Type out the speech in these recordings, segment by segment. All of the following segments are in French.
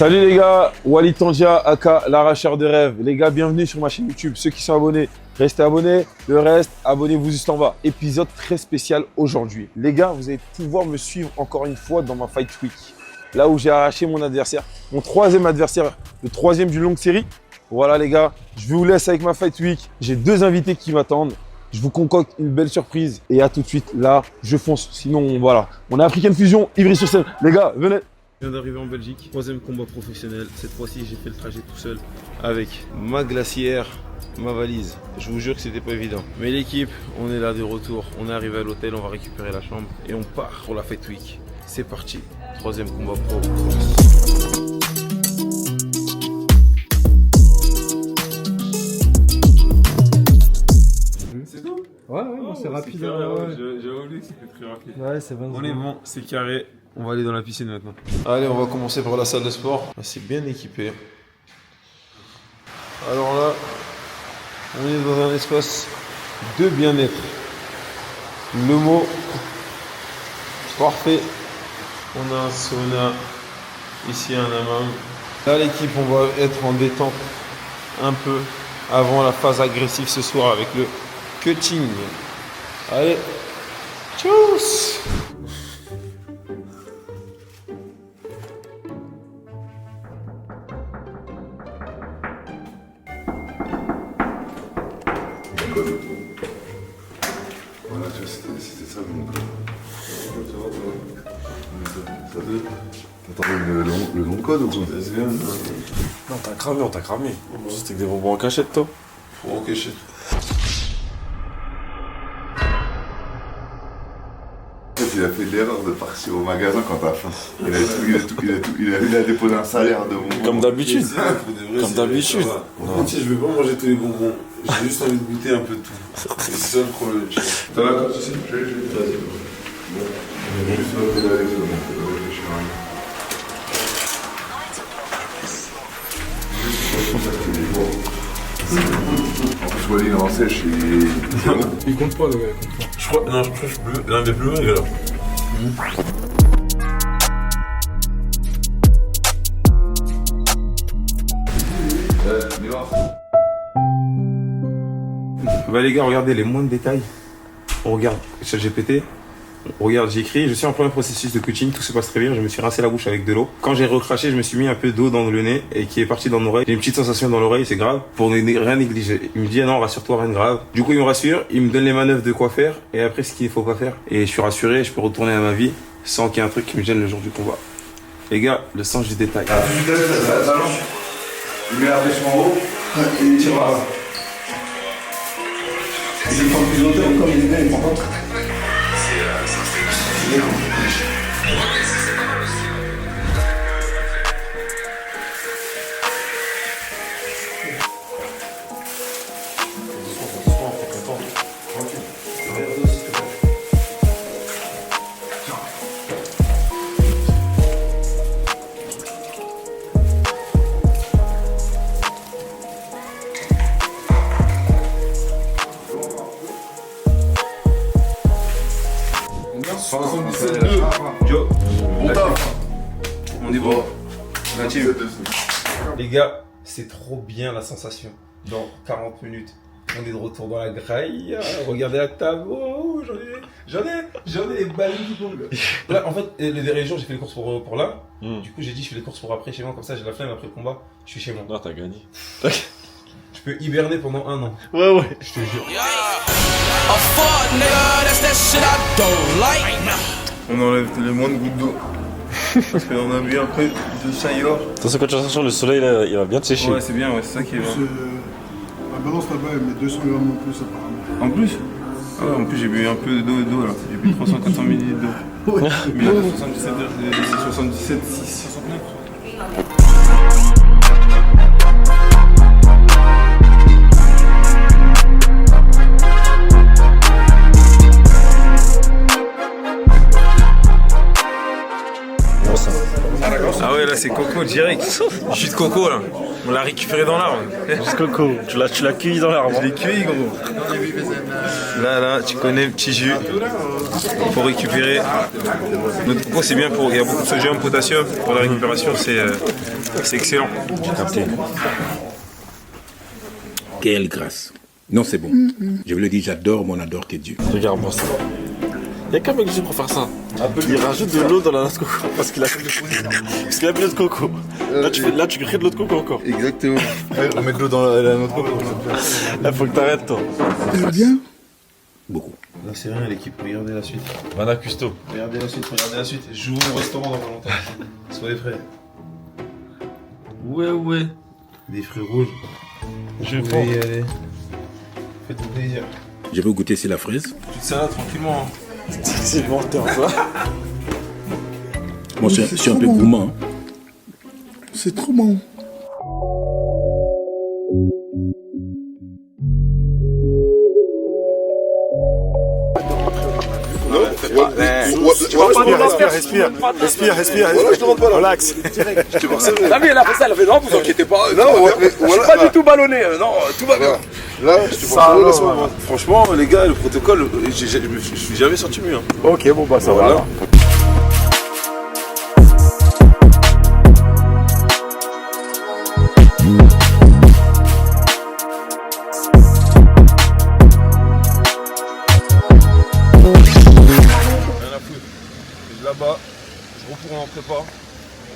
Salut les gars, Walid Tangia, aka l'arracheur de rêves. Les gars, bienvenue sur ma chaîne YouTube. Ceux qui sont abonnés, restez abonnés. Le reste, abonnez-vous juste en bas. Épisode très spécial aujourd'hui. Les gars, vous allez pouvoir me suivre encore une fois dans ma Fight Week. Là où j'ai arraché mon adversaire, mon troisième adversaire, le troisième d'une longue série. Voilà les gars, je vous laisse avec ma Fight Week. J'ai deux invités qui m'attendent. Je vous concocte une belle surprise. Et à tout de suite, là, je fonce. Sinon, voilà. On a African Fusion, Ivry-sur-Seine. Les gars, venez. Je viens d'arriver en Belgique, troisième combat professionnel. Cette fois-ci, j'ai fait le trajet tout seul avec ma glacière, ma valise. Je vous jure que c'était pas évident. Mais l'équipe, on est là de retour. On est arrivé à l'hôtel, on va récupérer la chambre et on part pour la Fight Week. C'est parti, troisième combat pro. C'est tout? Ouais, bon, c'est rapide. J'ai oublié que c'était très rapide. Ouais, c'est 20 On est bon, c'est carré. On va aller dans la piscine maintenant. Allez, on va commencer par la salle de sport. C'est bien équipé. Alors là, on est dans un espace de bien-être. Le mot parfait. On a un sauna, ici un hammam. Là, l'équipe, on va être en détente un peu avant la phase agressive ce soir avec le cutting. Allez, tchuss! Voilà, tu vois, c'était ça mon code. T'attendais le nom de code ou quoi? Non, t'as cramé. C'était que des bonbons en cachette, toi. Oh, cachette. Il a fait l'erreur de partir au magasin quand t'as faim. Il a déposé un salaire de bonbons. Comme d'habitude. Comme d'habitude. Non, je vais pas manger tous les bonbons. J'ai juste envie de goûter un peu de tout. C'est ça le problème. T'as la carte ici? Je vais vas-y. Bon. Je vais juste noter la lecture, donc je vais réfléchir à rien. En plus, Wally, il est en sèche, Il compte pas, le gars, il compte pas. Je crois que je suis l'un des plus maigres alors. Bah les gars, regardez les moindres détails. On regarde ChatGPT, on regarde, j'écris, je suis en plein processus de coaching, tout se passe très bien, je me suis rincé la bouche avec de l'eau. Quand j'ai recraché, je me suis mis un peu d'eau dans le nez et qui est parti dans l'oreille. J'ai une petite sensation dans l'oreille, c'est grave, pour ne rien négliger. Il me dit, ah non, rassure-toi, rien de grave. Du coup, il me rassure, il me donne les manœuvres de quoi faire et après ce qu'il ne faut pas faire. Et je suis rassuré, je peux retourner à ma vie sans qu'il y ait un truc qui me gêne le jour du combat. Les gars, le sens du détail. Il met la pression en haut et il tire à. Il prend plus hauteur comme il est bien, il prend pas. On est bon. Les gars, c'est trop bien la sensation. Dans 40 minutes, on est de retour dans la graille. Regardez la table. Oh, j'en ai les ballons qui tombent. Là, en fait, les derniers jours, j'ai fait les courses pour là. Du coup, j'ai dit, je fais les courses pour après chez moi. Comme ça, j'ai la flemme après le combat. Je suis chez moi. Non, t'as gagné. Je peux hiberner pendant 1 an. Ouais. Je te jure. On enlève les moindres gouttes d'eau. Parce qu'on a bu un peu de Sayor. Attention, quand tu vas sortir, le soleil là, il va bien te sécher. Ouais, c'est bien, ouais, c'est ça qui est bien. La balance là-bas, elle met 200 grammes en plus apparemment. En plus ah ouais, en plus j'ai bu un peu d'eau là. J'ai bu 300-400 ml d'eau. Mais il y en a 77, 6, 69. Ah ouais là c'est coco direct. Jus de coco là. On l'a récupéré dans l'arbre. Juste coco, tu l'as cueilli dans l'arbre. Je l'ai cueilli gros. Là, tu connais le petit jus. Pour récupérer. Notre coco c'est bien pour. Il y a beaucoup de sodium, potassium. Pour la récupération c'est C'est excellent. J'ai capté. Quelle grâce. Non, c'est bon. Je vous le dis, j'adore, mais on adore tes dieux. Regarde-moi ça. Il y a qu'un mec qui pour faire ça. Il rajoute de l'eau dans la noix de coco parce qu'il a plus de coco. Là, tu crées de l'eau de coco encore. Exactement. On met de l'eau dans la noix de coco. Là, faut que t'arrêtes, toi. Ça va bien? Beaucoup. Là, c'est rien, l'équipe. Regardez la suite. Mana Custo. Regardez la suite, regardez la suite. J'ouvre mon restaurant dans pas longtemps. Soyez frais. Ouais. Des fruits rouges. Je Vous pouvez y aller. Faites-vous plaisir. Je veux goûter, c'est la fraise. Tu te sers là tranquillement. C'est menteur, ça. Moi, je suis un peu gourmand. Hein. C'est trop bon. Respire. Voilà, je te demande pas là. Relax. Ah mais elle a fait ça, elle a fait non, vous inquiétez pas. Non, je suis pas du tout ballonné, non, tout va bien. Là, je te prends franchement, les gars, le protocole, je suis jamais senti mieux. Hein. Ok, bon bah ça va. Voilà. Rien à foutre. Là-bas, je retourne en prépa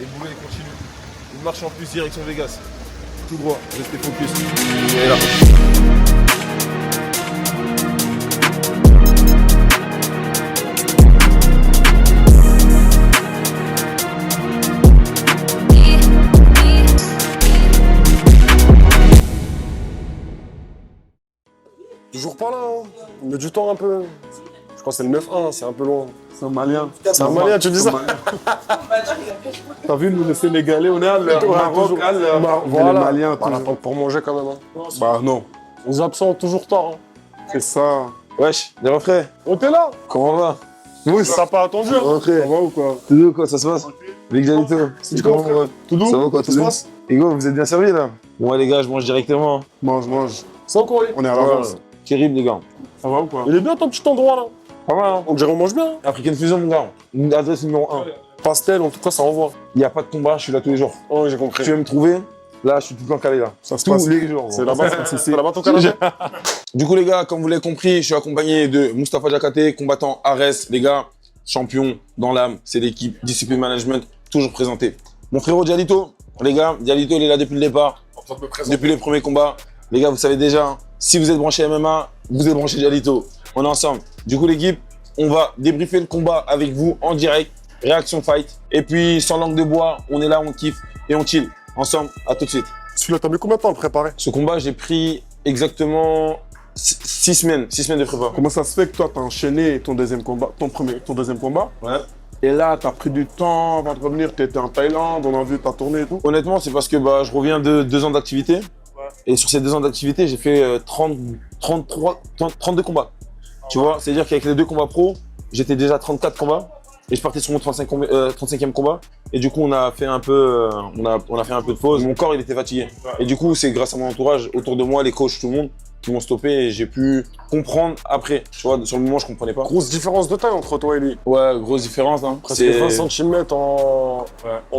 et Boulet continue. Une marche en plus direction Vegas. Tout droit, restez focus. Et là. Toujours pas là, hein. Il met du temps un peu. Je crois que c'est le 9-1, c'est un peu loin. C'est un malien. C'est un malien, tu dis ça? T'as vu, nous, les Sénégalais, on est à l'heure. Ouais, Maroc, toujours. à l'heure. Voilà. Les Maliens, Voilà, toujours. pour manger quand même. Hein. Bah non, Les absents ont toujours tort. Hein. c'est ça. Wesh, les refrains, Oh, t'es là? comment on va? Oui, ça n'a pas attendu. Hein. Refrains. Ça va ou quoi? Tout doux, quoi, ça se passe? Les Jalito, c'est comment, frère. ouais. Tout doux? Ça va quoi, Ça tout se doux? passe? Ego, vous êtes bien servis là? Bon, ouais, les gars, je mange directement. Mange. Sans courrier. On est à l'avance. Terrible, les gars. Ça va ou quoi? Il est bien ton petit endroit là. Pas mal, hein? On dirait on mange bien. Hein. African Fusion, mon gars. Adresse numéro 1. Pastel, en tout cas, ça envoie. Il n'y a pas de combat, je suis là tous les jours. Oh, j'ai Tu compris. veux me trouver? Là, je suis tout le temps calé là. Ça se Tous passe. les jours. C'est là-bas, c'est là-bas ton Canada. Du coup, les gars, comme vous l'avez compris, je suis accompagné de Moustapha Diakhaté, combattant Ares, les gars, champion dans l'âme. C'est l'équipe Discipline Management, toujours présenté. Mon frérot Dialito, les gars, Dialito, il est là depuis le départ, depuis les premiers combats. Les gars, vous savez déjà, si vous êtes branché MMA, vous êtes branché Dialito. On est ensemble. Du coup, l'équipe, on va débriefer le combat avec vous en direct, réaction fight. Et puis, sans langue de bois, on est là, on kiffe et on chill. Ensemble, à tout de suite. Celui-là, t'as mis combien de temps à le préparer? Ce combat, j'ai pris exactement 6 semaines de prépa. Comment ça se fait que toi, t'as enchaîné ton deuxième combat, ton deuxième combat? Ouais. Et là, t'as pris du temps avant de revenir, t'étais en Thaïlande, on a vu ta tournée et tout. Honnêtement, c'est parce que je reviens de 2 ans d'activité. Et sur ces 2 ans d'activité, j'ai fait 32 combats. Tu vois, c'est-à-dire qu'avec les 2 combats pro, j'étais déjà à 34 combats. Et je partais sur mon 35e combat. Et du coup, on a fait un peu, on a fait un peu de pause. Mon corps, il était fatigué. Et du coup, c'est grâce à mon entourage, autour de moi, les coachs, tout le monde, qui m'ont stoppé et j'ai pu comprendre après. Tu vois, sur le moment, je comprenais pas. Grosse différence de taille entre toi et lui. Ouais, grosse différence. Hein. Presque 20 cm en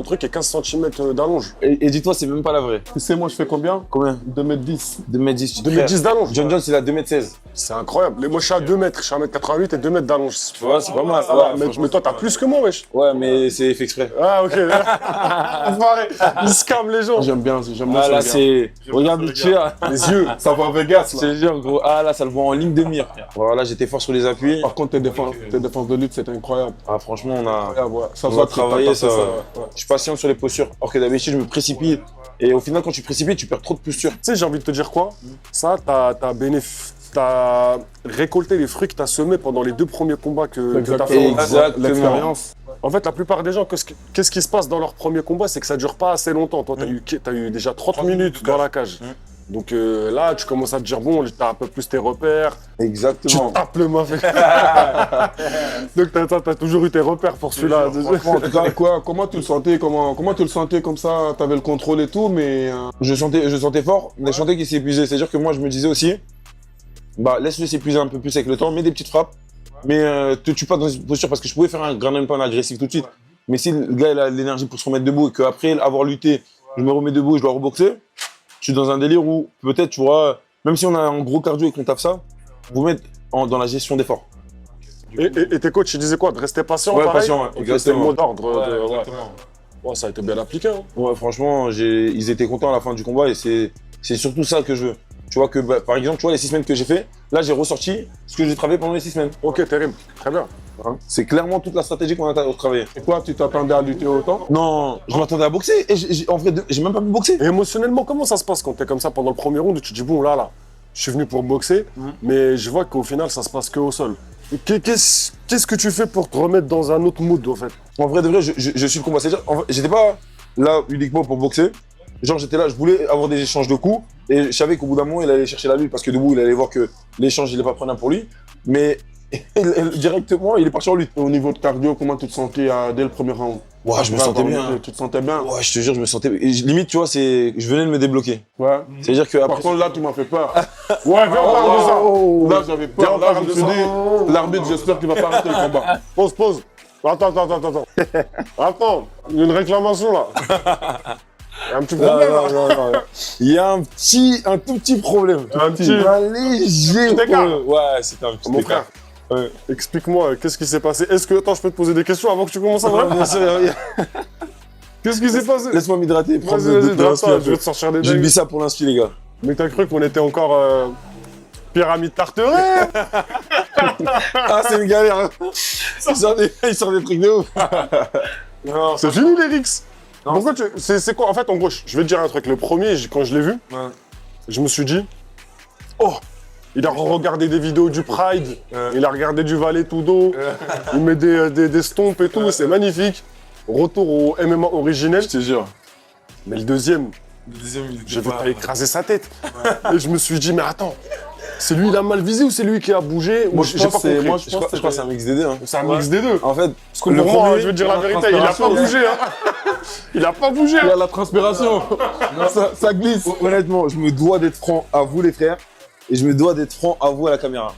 truc et 15 cm d'allonge. Et dis-toi, c'est même pas la vraie. Tu sais, moi, je fais combien? Combien? 2m10. 2m10. 2m10 d'allonge. John Jones, il a 2m16. C'est incroyable. Moi, je suis à 2 mètres. Je suis à 1m88 et 2 mètres d'allonge. Tu vois, c'est pas mal. Ça va, mais toi, t'as plus que moi, wesh. Ouais, mais c'est fait exprès. Ah, ok. Enfoiré. Il se calme les gens. J'aime bien Ah ce là, regard. c'est. Regarde le tir. Les yeux. Ça va à Vegas, Je là. te jure, gros. Ah là, ça le voit en ligne de mire. Voilà, j'étais fort sur les appuis. Par contre, tes défenses de lutte, c'était incroyable. Ah, franchement, on a. Incroyable, ouais. Ça On se va voit que t'as travailler passé ça. ouais. Je suis patient sur les postures. Or que d'habitude, je me précipite. Et au final, quand tu précipites, tu perds trop de posture. Tu sais, j'ai envie de te dire quoi? Ça, t'as récolté les fruits que t'as semés pendant les 2 premiers combats que t'as fait. Exactement. L'expérience. En fait, la plupart des gens, qu'est-ce qui se passe dans leur premier combat? C'est que ça dure pas assez longtemps. Toi, t'as eu déjà 30 minutes dans la cage. Donc là, tu commences à te dire, bon, t'as un peu plus tes repères. Tu Exactement. tapes le mauvais. Donc t'as toujours eu tes repères pour celui-là. Franchement, en tout cas, comment tu le sentais? Comment tu le sentais comme ça? T'avais le contrôle et tout, mais Je sentais fort, mais je sentais qu'il s'est épuisé. C'est-à-dire que moi, je me disais aussi, laisse-le s'épuiser un peu plus avec le temps, mets des petites frappes, mais te tue pas dans une posture parce que je pouvais faire un grand pound agressif tout de suite. Mais si le gars il a l'énergie pour se remettre debout et qu'après avoir lutté je me remets debout, je dois reboxer. Je suis dans un délire où peut-être, tu vois, même si on a un gros cardio et qu'on tape ça, vous mettre dans la gestion d'effort. Et tes coachs, ils disaient quoi? De rester patient, Ouais, pareil? patient, ouais, Ok, c'était le exactement. mot d'ordre. Ouais, ouais. exactement. Ouais, ça a été bien appliqué. Hein. Ouais, franchement, ils étaient contents à la fin du combat et c'est surtout ça que je veux. Tu vois que, bah, par exemple, tu vois les 6 semaines que j'ai fait, là j'ai ressorti ce que j'ai travaillé pendant les 6 semaines. Ok, terrible. Très bien. Hein, c'est clairement toute la stratégie qu'on a travaillé. Et toi, tu t'attendais à lutter autant? Non, je m'attendais à boxer et en vrai, j'ai même pas pu boxer. Et émotionnellement, comment ça se passe quand t'es comme ça pendant le premier round où tu te dis, bon, là, je suis venu pour boxer, mais je vois qu'au final, ça se passe que au sol. Qu'est-ce que tu fais pour te remettre dans un autre mood, en fait? En vrai, de vrai, je suis le combat. C'est-à-dire, en vrai, j'étais pas là uniquement pour boxer. Genre, j'étais là, je voulais avoir des échanges de coups et je savais qu'au bout d'un moment, il allait chercher la lutte parce que debout, il allait voir que l'échange, il est pas prenable pour lui. Mais directement, il est parti en lutte. Au niveau de cardio, comment tu te sentais dès le premier round? Ouais, je me sentais bien. Tu te sentais bien? Ouais, je te jure, je me sentais. Et limite, tu vois, je venais de me débloquer. Ouais. C'est-à-dire que Par après. contre, là, tu m'as fait peur. Ouais, viens, on parle de ça. Là, j'avais peur. Là, je me suis dit, l'arbitre, j'espère qu'il va pas arrêter le combat. Pause. Attends. Attends, il y a une réclamation, là. Il y a un petit problème, là. Non. Il y a un tout petit problème. Un petit léger écart. problème. Ouais, c'était un petit Mon écart. frère, Ouais. explique-moi, qu'est-ce qui s'est passé? Attends, je peux te poser des questions avant que tu commences à Ouais, voir? bien sûr, Qu'est-ce qui s'est passé? laisse-moi m'hydrater. prendre Vas-y, de drop l'inspi ça, un je peu. vais te sortir des J'ai dingues. mis ça pour l'inspi, les gars. Mais t'as cru qu'on était encore pyramide Tarteret? Ah, c'est une galère. Hein. Il sort des trucs de ouf. Non, C'est fini les Rix. Pourquoi c'est quoi? En fait, en gros, je vais te dire un truc. Le premier, quand je l'ai vu, je me suis dit, oh, il a regardé des vidéos du Pride, il a regardé du Valet Tudo, il met des stompes et tout, c'est magnifique. Retour au MMA originel. je te jure. Mais le deuxième, il j'ai vu t'as écrasé sa tête. Et je me suis dit, mais attends, c'est lui il a mal visé ou c'est lui qui a bougé? Moi, Je je pense pas que c'est- compris. moi, Je crois que c'est un mix des deux. Hein. C'est un mix des deux. En fait, Parce que pour moi, je veux dire la vérité, il a pas bougé. Hein. Il a pas bougé. Il y a la transpiration. ça glisse. Honnêtement, je me dois d'être franc à vous, les frères, et je me dois d'être franc à vous à la caméra.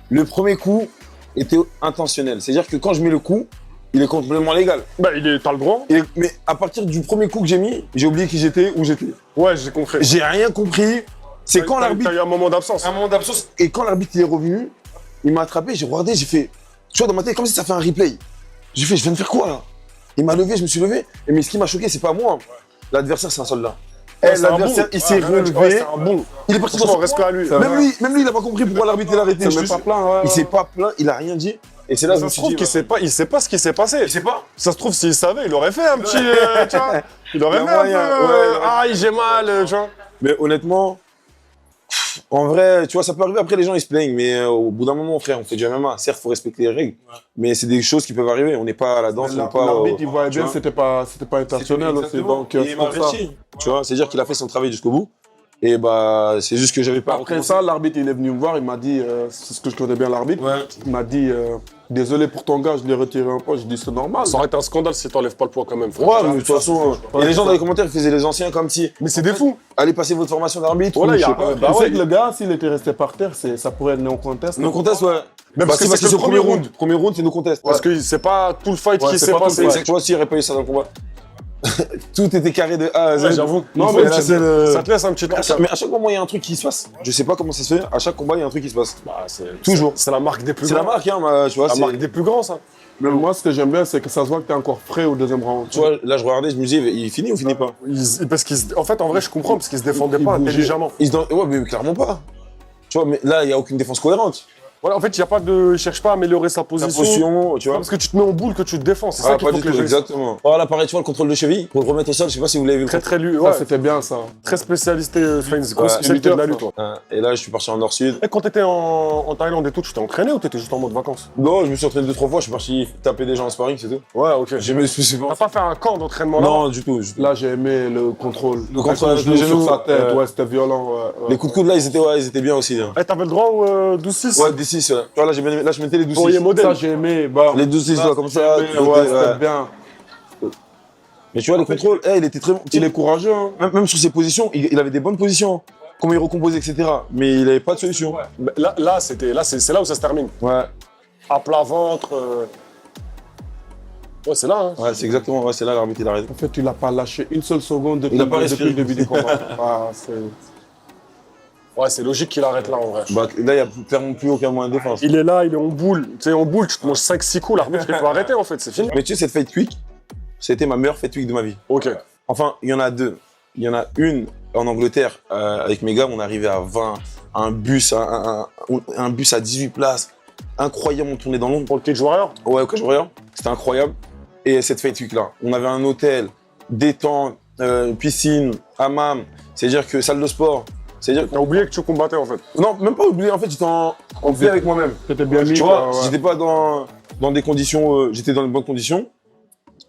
Le premier coup était intentionnel. C'est-à-dire que quand je mets le coup, il est complètement légal. Bah, t'as le droit. Mais à partir du premier coup que j'ai mis, j'ai oublié qui j'étais, où j'étais. Ouais, j'ai compris. J'ai rien compris. C'est quand l'arbitre. T'as eu un moment d'absence. Un moment d'absence. Et quand l'arbitre il est revenu, il m'a attrapé, j'ai regardé, j'ai fait. Tu vois, dans ma tête, comme si ça fait un replay. J'ai fait, je viens de faire quoi là? Il m'a levé, je me suis levé. Mais ce qui m'a choqué, c'est pas moi. L'adversaire, c'est un soldat. Ouais, c'est un L'adversaire, bon. il s'est Ouais, relevé. c'est un bon. Il est parti dans Franchement, son respect à lui. Même lui, il a pas compris pourquoi l'arbitre l'a arrêté. C'est Je même te pas jure. plein, ouais. Il s'est pas plaint, il a rien dit. Et c'est là que je Ça me se suis trouve dit. qu'il sait pas ce qui s'est passé. Il sait pas. Ça se trouve, s'il savait, il aurait fait un petit. Tu vois, il aurait Il y a fait un moyen, peu. ouais. Aïe, j'ai mal, tu vois. Mais honnêtement, en vrai, tu vois, ça peut arriver. Après, les gens ils se plaignent, mais au bout d'un moment, frère, on fait du MMA. Certes, faut respecter les règles, mais c'est des choses qui peuvent arriver. On n'est pas à la danse, on n'est pas. L'arbitre, il voyait tu bien, vois. c'était pas intentionnel aussi. Donc, il c'est m'a pour ça. averti. Tu vois, c'est-à-dire qu'il a fait son travail jusqu'au bout. Et bah, c'est juste que j'avais pas. Après ça, l'arbitre, il est venu me voir, il m'a dit, c'est ce que je connais bien l'arbitre, Ouais. il m'a dit, désolé pour ton gars, je l'ai retiré un poids. Je dis, c'est normal. Ça aurait été un scandale si t'enlèves pas le poids quand même, frère. Ouais, mais de toute façon, il y a des gens dans les commentaires qui faisaient les anciens comme si. Mais c'est des fous. Allez passer votre formation d'arbitre. Voilà, ou il y je a- sais pas. bah Tu ouais, sais que le gars, s'il était resté par terre, ça pourrait être non contest. No contest, ouais. Mais parce que c'est que le le premier round. Premier round, c'est no contest. Parce que c'est pas tout le fight Ouais, qui c'est s'est pas tout le passé. fight. C'est que tu vois, s'il n'y aurait pas eu ça dans le combat, tout était carré de A à Z. Ouais, j'avoue. Non, Une mais fois, là, c'est le- Ça te laisse un petit truc. Mais à chaque combat, il y a un truc qui se passe. Je sais pas comment ça se fait. À chaque combat, il y a un truc qui se passe. Bah, c'est Toujours. C'est la marque des plus C'est la grands. marque, hein, tu vois. La c'est- marque des plus grands, ça. Mais moi, ce que j'aime bien, c'est que ça se voit que t'es encore frais au deuxième round. Tu vois, là, je regardais, je me disais, il finit ou finit pas? En fait, en vrai, je comprends, parce qu'ils se défendaient pas bougeaient. intelligemment. Ouais, mais clairement pas. Tu vois, mais là, il n'y a aucune défense cohérente. Voilà, en fait, il cherche pas à améliorer sa La position. position, tu C'est pas vois. parce que tu te mets en boule que tu te défends. C'est ça Ah, qu'il pas faut du que les tout, gens. exactement. Voilà, pareil, tu vois, le contrôle de cheville, pour le remettre au sol, je sais pas si vous l'avez vu. Très, très lu. Ça, Ouais, c'était bien, ça. très spécialisé, enfin, une grosse Ouais, spécialité de la lutte, toi. Et là, je suis parti en nord-sud. Et quand t'étais en Thaïlande et tout, tu t'es entraîné ou t'étais juste en mode vacances? Non, je me suis entraîné 2-3 fois, je suis parti taper des gens en sparring, c'est tout. Ouais, ok. Je me suis T'as pas fait un camp d'entraînement là? Non, du tout. Là, j'ai aimé le contrôle. Le contrôle avec genou le genou, sur sa tête, ouais. ouais, c'était violent. Ouais. Les coups de coude là, ils étaient bien aussi. Hein. Eh, t'avais le droit au 12-6? Ouais, des 6. Ouais. Tu vois, là, là, je mettais les 12-6. Fourier modèle. Ça, j'ai aimé. Bah, Les 12-6, là, comme ça. ouais, c'était bien. Mais tu vois, le contrôle, il était très bon. Il est courageux, hein. Même sur ses positions, il avait des bonnes positions. Comment il recomposait, etc. Mais il avait pas de solution. Bah, c'est là où ça se termine. Ouais. À plat ventre. Ouais, c'est là, hein. Ouais, c'est exactement, ouais, c'est là l'arbitre, il a raison. En fait, tu l'as pas lâché une seule seconde depuis, Il a pas depuis respiré. le début du combat. Ah, Ouais, c'est logique qu'il arrête là, en vrai. Bah, là, il n'y a clairement plus aucun moyen de défense. Il est là, il est en boule. Tu sais, en boule, tu te manges 5-6 coups, l'arbitre, il faut arrêter, en fait, c'est fini. Mais tu sais, cette fight week, c'était ma meilleure fight week de ma vie. Ok. Enfin, il y en a deux. Il y en a une en Angleterre, avec mes gars, on est arrivé à 20, un bus à 18 places. Incroyable, on tournait dans l'ombre. Pour le Cage Warrior? Ouais, que je regarde. C'était incroyable. Et cette fight week là, on avait un hôtel, détente, piscine, hammam, c'est-à-dire que salle de sport. C'est-à-dire T'as oublié que tu combattais, en fait. non, même pas oublié, en fait, j'étais en paix avec moi-même. C'était bien mis. Tu vois, ouais. j'étais pas dans des conditions, j'étais dans les bonnes conditions.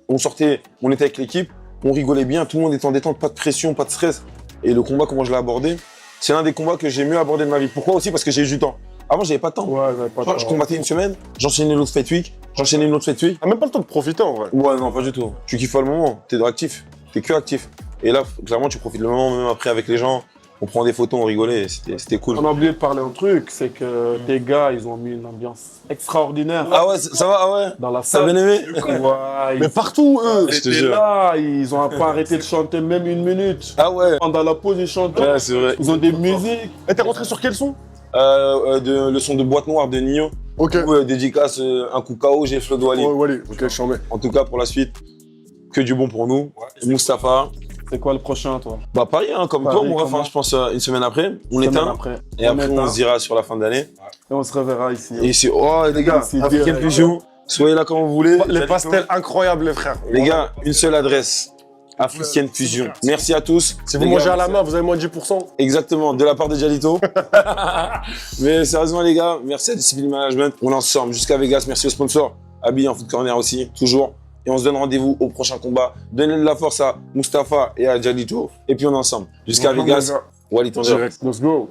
On sortait, on était avec l'équipe, on rigolait bien, tout le monde était en détente, pas de pression, pas de stress. Et le combat, comment je l'ai abordé, c'est l'un des combats que j'ai mieux abordé de ma vie. Pourquoi aussi? Parce que j'ai eu du temps. Avant, j'avais pas de temps. Ouais, j'avais pas Tu vois, je combattais une semaine, j'enchaînais l'autre fight week, j'enchaînais une autre fight week. T'as même pas le temps de profiter, en vrai. Ouais, non, pas du tout. Tu kiffes pas le moment, t'es actif, t'es que actif. Et là, clairement, tu profites le moment, même après avec les gens. On prend des photos, on rigolait, c'était cool. On a oublié de parler un truc, c'est que tes gars, ils ont mis une ambiance extraordinaire Ah ouais, ça va, ah ouais? dans la T'as salle. bien aimé? Ouais, Mais partout, eux. Je te ils étaient jure. là, ils ont pas arrêté de chanter même une minute. Ah ouais? Pendant la pause, ils chantaient. Ouais, c'est vrai. Ils ont des musiques. Et t'es rentré sur quel son? Le son de Boîte Noire de Nio. Ok. Dédicace, un coup KO, j'ai Flo Douali. Ouais, Wally. Ok, je t'en mets. En tout cas, pour la suite, que du bon pour nous. Moustapha. C'est quoi le prochain, toi? Bah, Paris, hein, comme Paris, toi, mon ref, comment hein, je pense une semaine après. On Semaine éteint. après. Et après, on éteint. se dira sur la fin d'année. Et on se reverra ici. Et c'est, oh, les gars, C'est African direct. Fusion. Soyez là quand vous voulez. Les pastels incroyables, les frères. Les gars, une seule adresse. African Fusion. Merci à tous. Si vous Les mangez gars, à la main, vous avez moins de 10%. Exactement, de la part de Jalito. Mais sérieusement, les gars, merci à Discipline Management. On est ensemble jusqu'à Vegas. Merci aux sponsors. Habillé en foot corner aussi, toujours. Et on se donne rendez-vous au prochain combat. Donnez de la force à Moustapha et à Jalito. Et puis on est ensemble. Jusqu'à Vegas. Wally Tanger. Direct. Let's go.